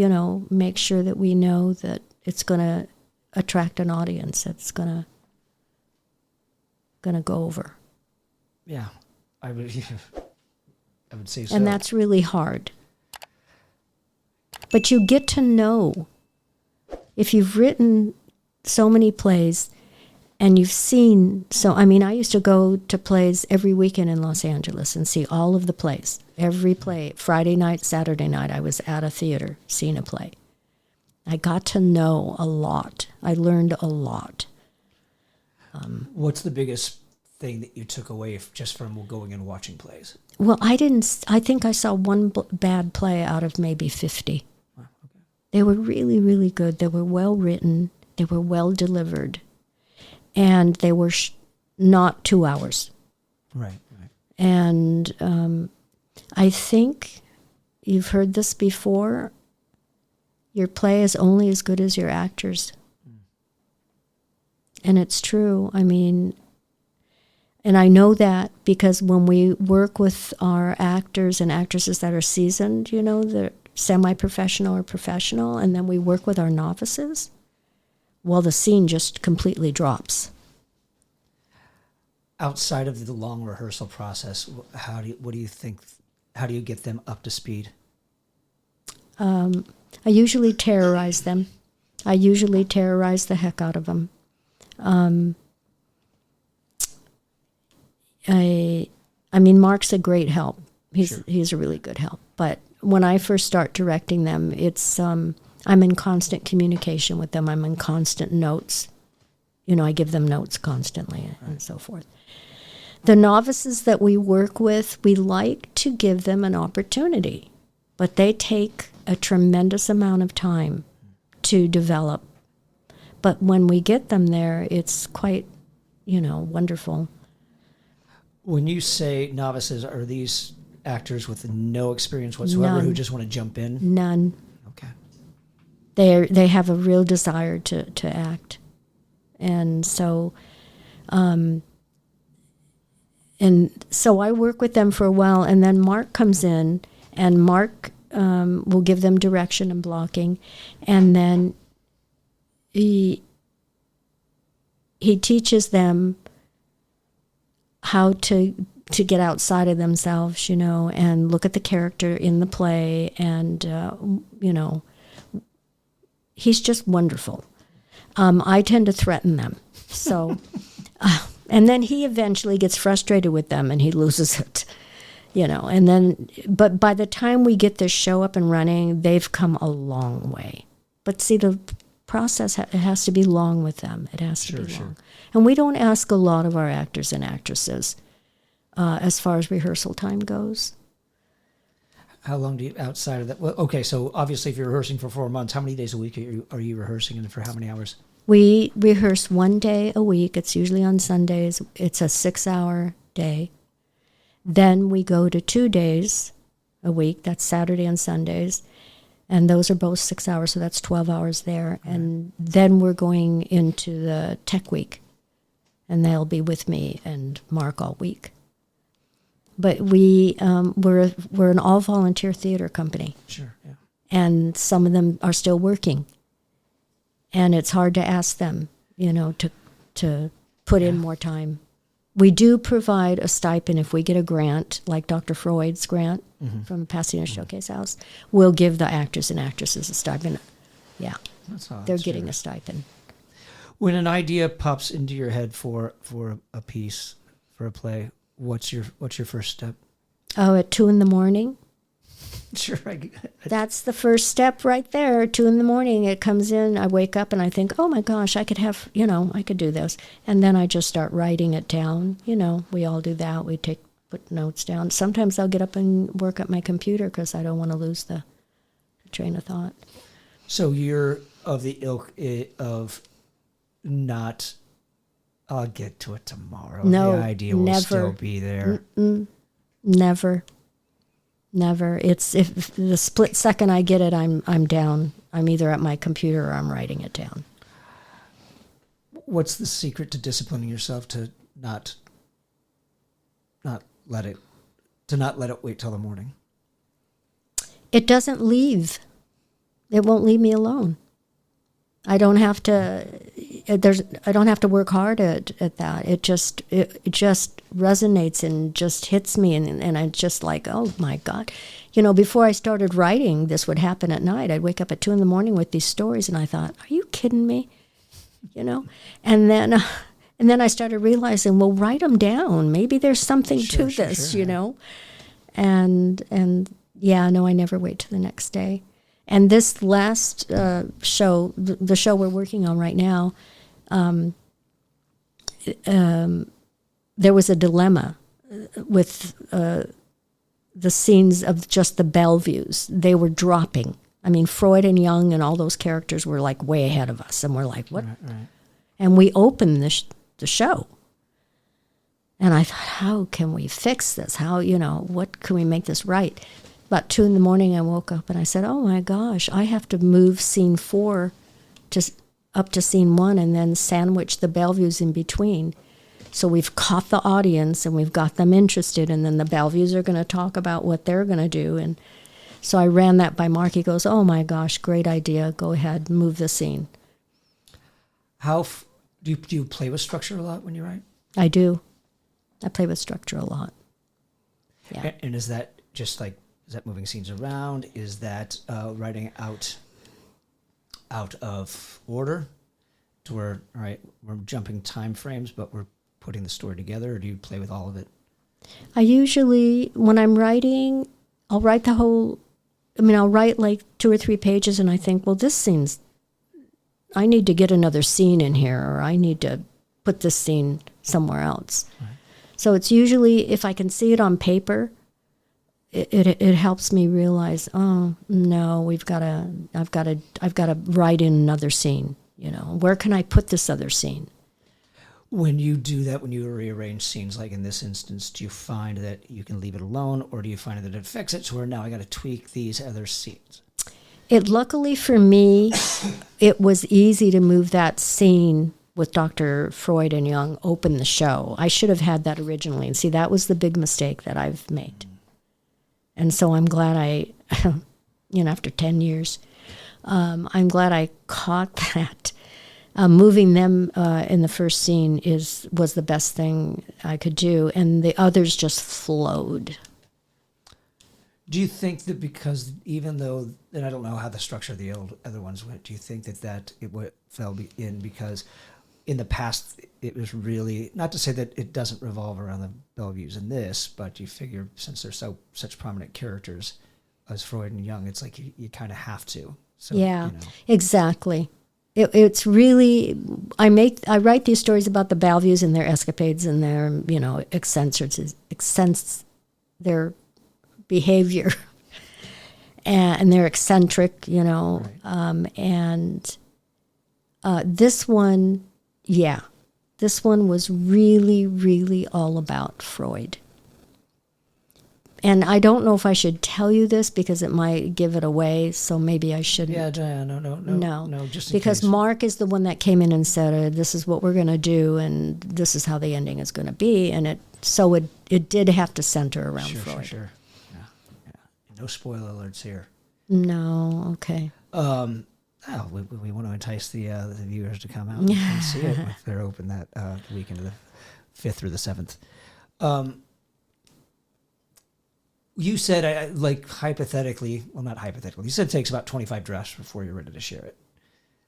Speaker 2: make sure that we know that it's going to attract an audience. It's going to go over.
Speaker 1: Yeah. would say so.
Speaker 2: And that's really hard. But you get to know, if you've written so many plays and you've seen, I used to go to plays every weekend in Los Angeles and see all of the plays. Every play, Friday night, Saturday night, I was at a theater seeing a play. I got to know a lot. I learned a lot.
Speaker 1: What's the biggest thing that you took away just from going and watching plays?
Speaker 2: Well, I think I saw one bad play out of maybe 50.
Speaker 1: Wow, okay.
Speaker 2: They were really, really good. They were well written. They were well delivered. And they were not 2 hours.
Speaker 1: Right.
Speaker 2: And I think you've heard this before. Your play is only as good as your actors. And it's true. And I know that because when we work with our actors and actresses that are seasoned, they're semi-professional or professional, and then we work with our novices, well, the scene just completely drops.
Speaker 1: Outside of the long rehearsal process, how do you get them up to speed?
Speaker 2: I usually terrorize them. I usually terrorize the heck out of them. Mark's a great help. He's a really good help. But when I first start directing them, it's I'm in constant communication with them. I'm in constant notes. I give them notes constantly and so forth. The novices that we work with, we like to give them an opportunity, but they take a tremendous amount of time to develop. But when we get them there, it's quite, wonderful.
Speaker 1: When you say novices, are these actors with no experience whatsoever who just want to jump in?
Speaker 2: None.
Speaker 1: Okay.
Speaker 2: They have a real desire to act. And so I work with them for a while, and then Mark comes in, and Mark will give them direction and blocking, and then he teaches them how to get outside of themselves, and look at the character in the play, and he's just wonderful. I tend to threaten them, so and then he eventually gets frustrated with them and he loses it, and then, but by the time we get this show up and running, they've come a long way. But see, the process, it has to be long with them. It has to be long. And we don't ask a lot of our actors and actresses as far as rehearsal time goes.
Speaker 1: How long do you, outside of that? Well, okay, so obviously if you're rehearsing for 4 months, how many days a week are you rehearsing, and for how many hours?
Speaker 2: We rehearse 1 day a week. It's usually on Sundays. It's a 6-hour day. Then we go to 2 days a week. That's Saturday and Sundays. And those are both 6 hours, so that's 12 hours there. Right. And then we're going into the tech week. And they'll be with me and Mark all week. But we're an all-volunteer theater company.
Speaker 1: Sure, yeah.
Speaker 2: And some of them are still working. And it's hard to ask them, to put in more time. We do provide a stipend if we get a grant, like Dr. Freud's grant from Pasadena Showcase House. We'll give the actors and actresses a stipend. Yeah, they're getting a stipend.
Speaker 1: When an idea pops into your head for a piece, for a play, what's your first step?
Speaker 2: Oh, at 2 a.m?
Speaker 1: Sure.
Speaker 2: That's the first step right there. 2 a.m, it comes in. I wake up and I think, oh my gosh, I could have, I could do this. And then I just start writing it down. We all do that. We put notes down. Sometimes I'll get up and work at my computer because I don't want to lose the train of thought.
Speaker 1: So you're of the ilk of not, I'll get to it tomorrow.
Speaker 2: No,
Speaker 1: the idea will still be there.
Speaker 2: Never. It's if the split second I get it, I'm down. I'm either at my computer or I'm writing it down.
Speaker 1: What's the secret to disciplining yourself to not let it wait till the morning?
Speaker 2: It doesn't leave. It won't leave me alone. I don't have to. I don't have to work hard at that. It just resonates and just hits me, and I'm just like, oh my God. Before I started writing, this would happen at night. I'd wake up at 2 a.m. with these stories, and I thought, are you kidding me? And then I started realizing, well, write them down. Maybe there's something to this, And yeah, no, I never wait till the next day. And this last show, the show we're working on right now, there was a dilemma with the scenes of just the Bellevues. They were dropping. I mean, Freud and Jung and all those characters were like way ahead of us. And we're like, what?
Speaker 1: Right.
Speaker 2: And we opened the show. And I thought, how can we fix this? How, what can we make this right? About 2 a.m, I woke up and I said, oh my gosh, I have to move scene 4 up to scene 1 and then sandwich the Bellevues in between. So we've caught the audience and we've got them interested, and then the Bellevues are going to talk about what they're going to do. And so I ran that by Mark. He goes, oh my gosh, great idea. Go ahead, move the scene.
Speaker 1: How do you play with structure a lot when you write?
Speaker 2: I do. I play with structure a lot. Yeah.
Speaker 1: And is that just like, is that moving scenes around? Is that writing out of order to where, all right, we're jumping time frames, but we're putting the story together, or do you play with all of it?
Speaker 2: I usually, when I'm writing, I'll write I'll write like 2 or 3 pages and I think, well, I need to get another scene in here, or I need to put this scene somewhere else. Right. So it's usually, if I can see it on paper, it helps me realize, oh no, I've got to write in another scene. Where can I put this other scene?
Speaker 1: When you do that, when you rearrange scenes, like in this instance, do you find that you can leave it alone, or do you find that it affects it to where now I got to tweak these other scenes?
Speaker 2: Luckily for me, it was easy to move that scene with Dr. Freud and Jung, open the show. I should have had that originally. And see, that was the big mistake that I've made. And so I'm glad after 10 years, I'm glad I caught that. Moving them in the first scene was the best thing I could do, and the others just flowed.
Speaker 1: Do you think that because even though, and I don't know how the structure of the other ones went, do you think that it fell in because in the past it was really, not to say that it doesn't revolve around the Bellevues in this, but you figure since they're such prominent characters as Freud and Jung, it's like you kind of have to. So,
Speaker 2: yeah, exactly. It's really, I write these stories about the Bellevues and their escapades and their, their behavior, and they're eccentric,
Speaker 1: Right.
Speaker 2: This one was really, really all about Freud. And I don't know if I should tell you this because it might give it away, so maybe I shouldn't.
Speaker 1: Yeah, no, just in
Speaker 2: because
Speaker 1: case.
Speaker 2: Mark is the one that came in and said, this is what we're going to do, and this is how the ending is going to be. And it did have to center around Freud.
Speaker 1: Sure. Yeah. No spoiler alerts here.
Speaker 2: No, okay.
Speaker 1: We want to entice the viewers to come out and see it if they're open that weekend of the 5th through the 7th. You said, hypothetically, well, not hypothetically, you said it takes about 25 drafts before you're ready to share it.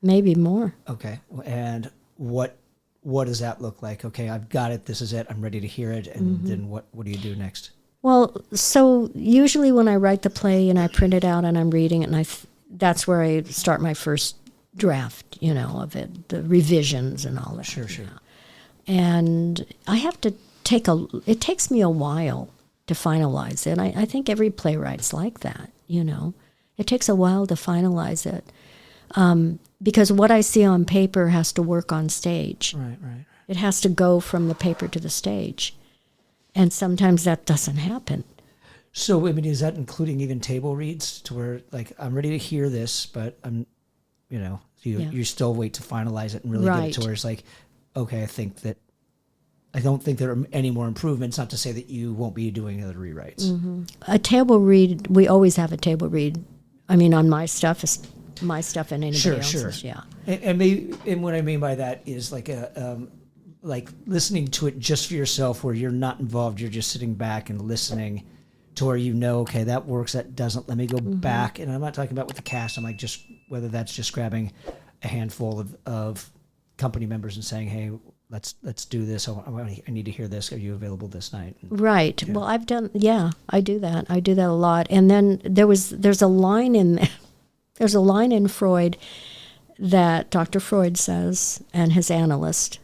Speaker 2: Maybe more.
Speaker 1: Okay. And what does that look like? Okay, I've got it. This is it. I'm ready to hear it. And then what do you do next?
Speaker 2: Well, so usually when I write the play and I print it out and I'm reading it, and that's where I start my first draft, of it, the revisions and all that.
Speaker 1: Sure.
Speaker 2: And I have to it takes me a while to finalize it. I think every playwright's like that, It takes a while to finalize it. Because what I see on paper has to work on stage.
Speaker 1: Right.
Speaker 2: It has to go from the paper to the stage. And sometimes that doesn't happen.
Speaker 1: So, is that including even table reads to where, I'm ready to hear this, but I'm, you still wait to finalize it and really get it to where it's like, okay, I don't think there are any more improvements, not to say that you won't be doing other rewrites.
Speaker 2: Mm-hmm. A table read, we always have a table read. On my stuff, my stuff and anybody
Speaker 1: Sure,
Speaker 2: else's.
Speaker 1: sure.
Speaker 2: Yeah.
Speaker 1: And what I mean by that is like like listening to it just for yourself, where you're not involved, you're just sitting back and listening, to where you know, okay, that works, that doesn't. Let me go back, and I'm not talking about with the cast. I'm like just whether that's just grabbing a handful of company members and saying, hey, let's do this. I need to hear this. Are you available this night?
Speaker 2: Right. Yeah. Well, I do that. I do that a lot. And then there's a line in there. There's a line in Freud that Dr. Freud says, and his analyst.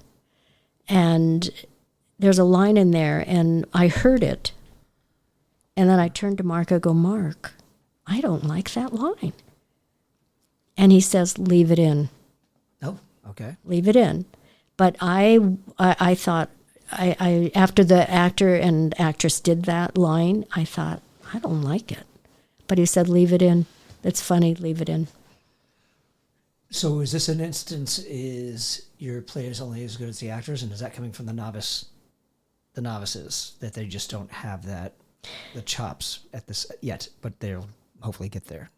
Speaker 2: And there's a line in there, and I heard it. And then I turned to Mark. I go, Mark, I don't like that line. And he says, leave it in.
Speaker 1: Oh, okay.
Speaker 2: Leave it in. But I thought, I after the actor and actress did that line, I thought, I don't like it. But he said, leave it in. It's funny, leave it in.
Speaker 1: So is this an instance, is your play is only as good as the actors, and is that coming from the novices, that they just don't have the chops at this yet, but they'll hopefully get there?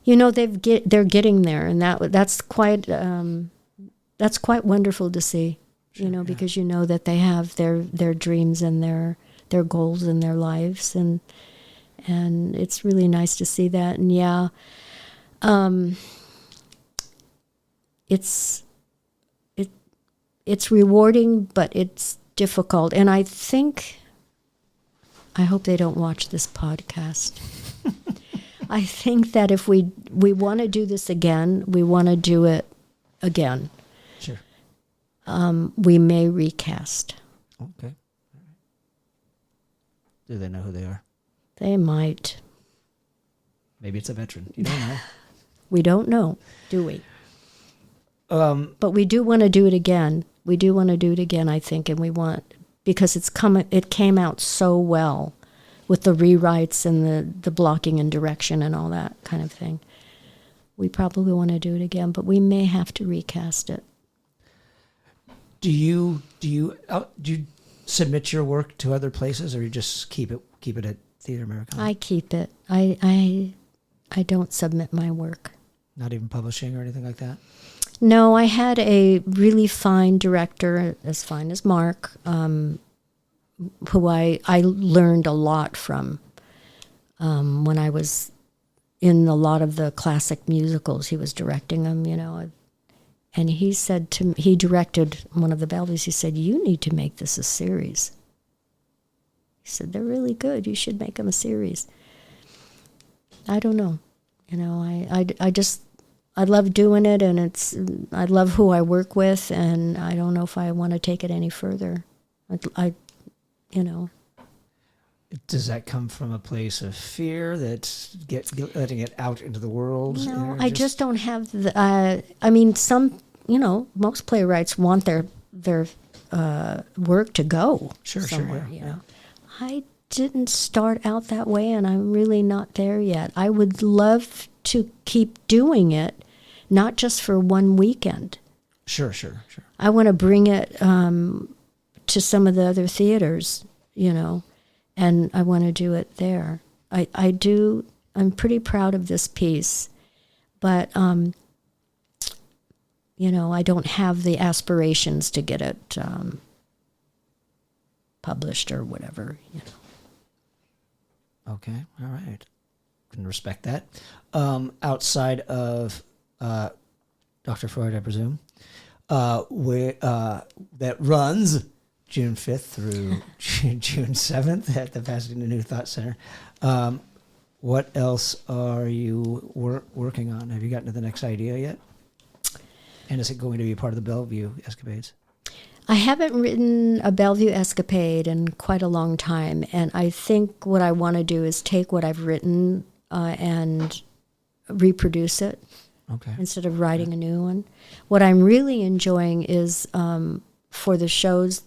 Speaker 2: You know, they're getting there, and that's quite wonderful to see. Sure, you know, because you know that they have their dreams and their goals in their lives, and it's really nice to see that. And yeah, it's rewarding, but it's difficult. And I hope they don't watch this podcast. I think that if we want to do this again, we want to do it again.
Speaker 1: Sure.
Speaker 2: We may recast.
Speaker 1: Okay. Do they know who they are?
Speaker 2: They might.
Speaker 1: Maybe it's a veteran. You don't know.
Speaker 2: We don't know, do we? But we do want to do it again. We do want to do it again, I think, and we want, because it came out so well with the rewrites and the blocking and direction and all that kind of thing. We probably want to do it again, but we may have to recast it.
Speaker 1: Do you submit your work to other places, or you just keep it at Theatre Americana?
Speaker 2: I keep it. I don't submit my work.
Speaker 1: Not even publishing or anything like that?
Speaker 2: No, I had a really fine director, as fine as Mark, who I learned a lot from when I was in a lot of the classic musicals. He was directing them, you know. And he said to me, he directed one of the Bellevues, he said, you need to make this a series. He said, they're really good. You should make them a series. I don't know. You know, I love doing it, and I love who I work with, and I don't know if I want to take it any further. You know.
Speaker 1: Does that come from a place of fear that letting it out into the world?
Speaker 2: No, I just don't have the. I mean, most playwrights want their work to go somewhere.
Speaker 1: Sure, yeah.
Speaker 2: You know, I didn't start out that way, and I'm really not there yet. I would love to keep doing it, not just for one weekend. Sure. I want to bring it to some of the other theaters, you know, and I want to do it there. I do. I'm pretty proud of this piece, but you know, I don't have the aspirations to get it published or whatever, you know.
Speaker 1: Okay, all right. Can respect that. Outside of Dr. Freud, I presume, that runs June 5th through June 7th at the Pasadena New Thought Center. What else are you working on? Have you gotten to the next idea yet? And is it going to be part of the Bellevue Escapades?
Speaker 2: I haven't written a Bellevue Escapade in quite a long time, and I think what I want to do is take what I've written and reproduce it instead of writing a new one. What I'm really enjoying is for the shows,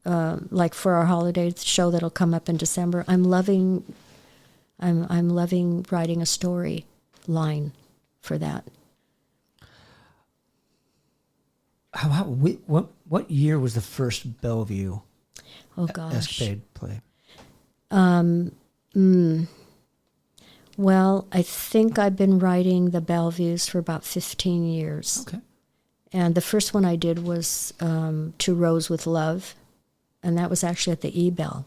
Speaker 2: like for our holiday show that'll come up in December, I'm loving writing a story line for that.
Speaker 1: What year was the first Bellevue
Speaker 2: Escapade
Speaker 1: play?
Speaker 2: Well, I think I've been writing the Bellevues for about 15 years.
Speaker 1: Okay.
Speaker 2: And the first one I did was To Rose with Love, and that was actually at the E-Bell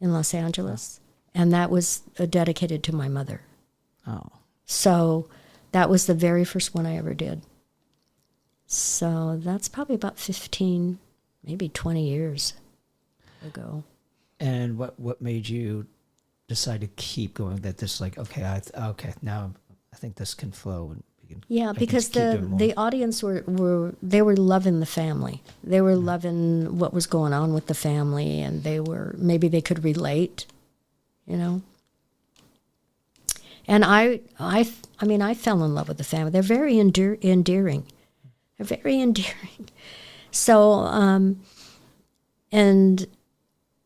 Speaker 2: in Los Angeles. And that was dedicated to my mother.
Speaker 1: Oh.
Speaker 2: So that was the very first one I ever did. So that's probably about 15, maybe 20 years ago.
Speaker 1: And what made you decide to keep going? That this like, okay, now I think this can flow. And
Speaker 2: Yeah, because the audience were loving the family. They were loving what was going on with the family, and maybe they could relate, you know. And I mean, I fell in love with the family. They're very endearing. They're very endearing. So, and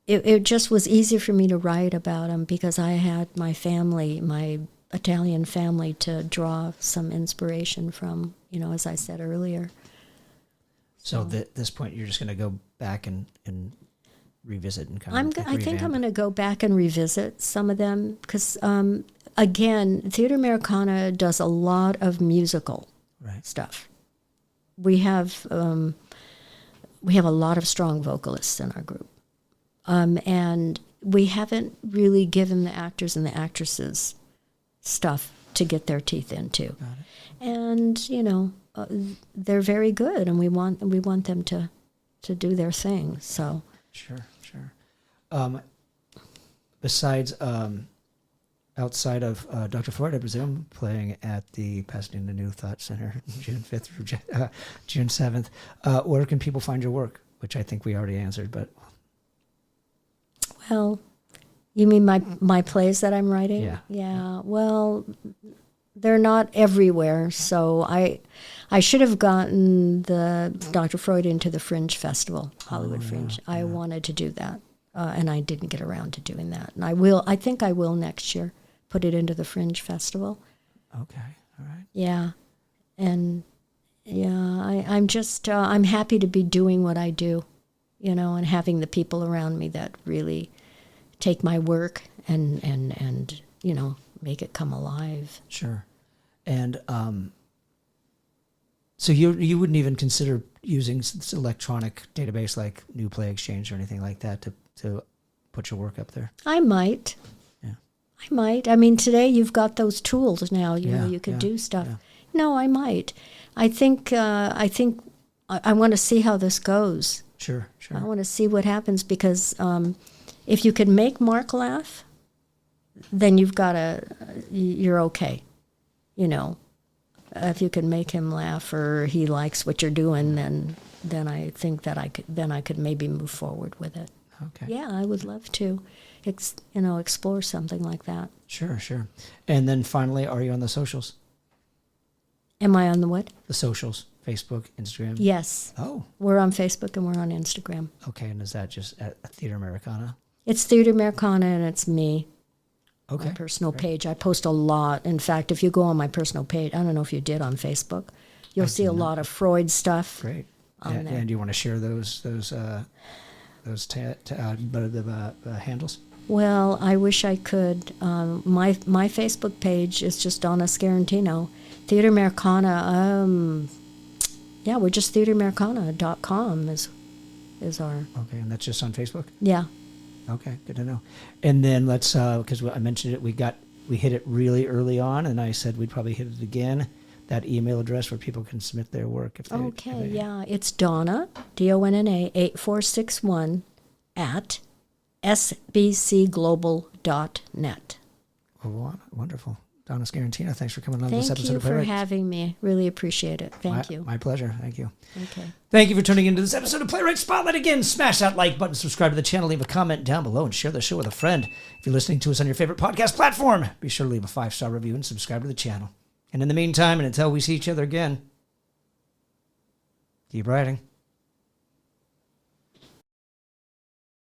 Speaker 2: it just was easy for me to write about them because I had my family, my Italian family, to draw some inspiration from, you know, as I said earlier.
Speaker 1: So at this point, you're just going to go back and revisit and kind of
Speaker 2: I think I'm going to go back and revisit some of them because, again, Theatre Americana does a lot of musical stuff. We have a lot of strong vocalists in our group, and we haven't really given the actors and the actresses stuff to get their teeth into. And you know, they're very good, and we want them to do their thing. So
Speaker 1: sure. Besides outside of Dr. Freud, I presume, playing at the Pasadena New Thought Center June 5th through June 7th, where can people find your work? Which I think we already answered, but
Speaker 2: well, you mean my plays that I'm writing?
Speaker 1: Yeah.
Speaker 2: Yeah. Well, they're not everywhere, so I should have gotten the Dr. Freud into the Fringe Festival, Hollywood Fringe. Yeah. I wanted to do that, and I didn't get around to doing that. And I think I will next year, put it into the Fringe Festival.
Speaker 1: Okay, all right.
Speaker 2: Yeah, and yeah, I'm just I'm happy to be doing what I do, you know, and having the people around me that really take my work and you know, make it come alive.
Speaker 1: Sure. And so you wouldn't even consider using this electronic database like New Play Exchange or anything like that to put your work up there?
Speaker 2: I might.
Speaker 1: Yeah.
Speaker 2: I might. I mean, today you've got those tools now. You know, you could do stuff.
Speaker 1: Yeah.
Speaker 2: No, I might. I think I want to see how this goes.
Speaker 1: Sure.
Speaker 2: I want to see what happens because if you can make Mark laugh, then you're okay. You know, if you can make him laugh or he likes what you're doing, then I think that I could maybe move forward with it.
Speaker 1: Okay.
Speaker 2: Yeah, I would love to, explore something like that.
Speaker 1: Sure. And then finally, are you on the socials?
Speaker 2: Am I on the what?
Speaker 1: The socials, Facebook, Instagram?
Speaker 2: Yes.
Speaker 1: Oh.
Speaker 2: We're on Facebook and we're on Instagram.
Speaker 1: Okay, and is that just at Theatre Americana?
Speaker 2: It's Theatre Americana and it's me.
Speaker 1: Okay.
Speaker 2: My personal page. I post a lot. In fact, if you go on my personal page, I don't know if you did on Facebook, you'll see a lot of Freud stuff.
Speaker 1: Great.
Speaker 2: On there.
Speaker 1: And do you want to share those handles?
Speaker 2: Well, I wish I could. My Facebook page is just Donna Scarantino. Theatre Americana. Yeah, we're just theatreamericana.com is our.
Speaker 1: Okay, and that's just on Facebook?
Speaker 2: Yeah.
Speaker 1: Okay, good to know. And then let's, because I mentioned it, we hit it really early on, and I said we'd probably hit it again. That email address where people can submit their work.
Speaker 2: Yeah, it's Donna, Donna, 8461 at sbcglobal.net.
Speaker 1: Oh, wonderful. Donna Scarantino, thanks for coming on this episode of
Speaker 2: Thank
Speaker 1: Playwright.
Speaker 2: you for having me. Really appreciate it. Thank you.
Speaker 1: My pleasure. Thank you.
Speaker 2: Okay.
Speaker 1: Thank you for tuning into this episode of Playwright Spotlight. Again, smash that like button, subscribe to the channel, leave a comment down below, and share the show with a friend. If you're listening to us on your favorite podcast platform, be sure to leave a 5-star review and subscribe to the channel. And in the meantime, and until we see each other again, keep writing.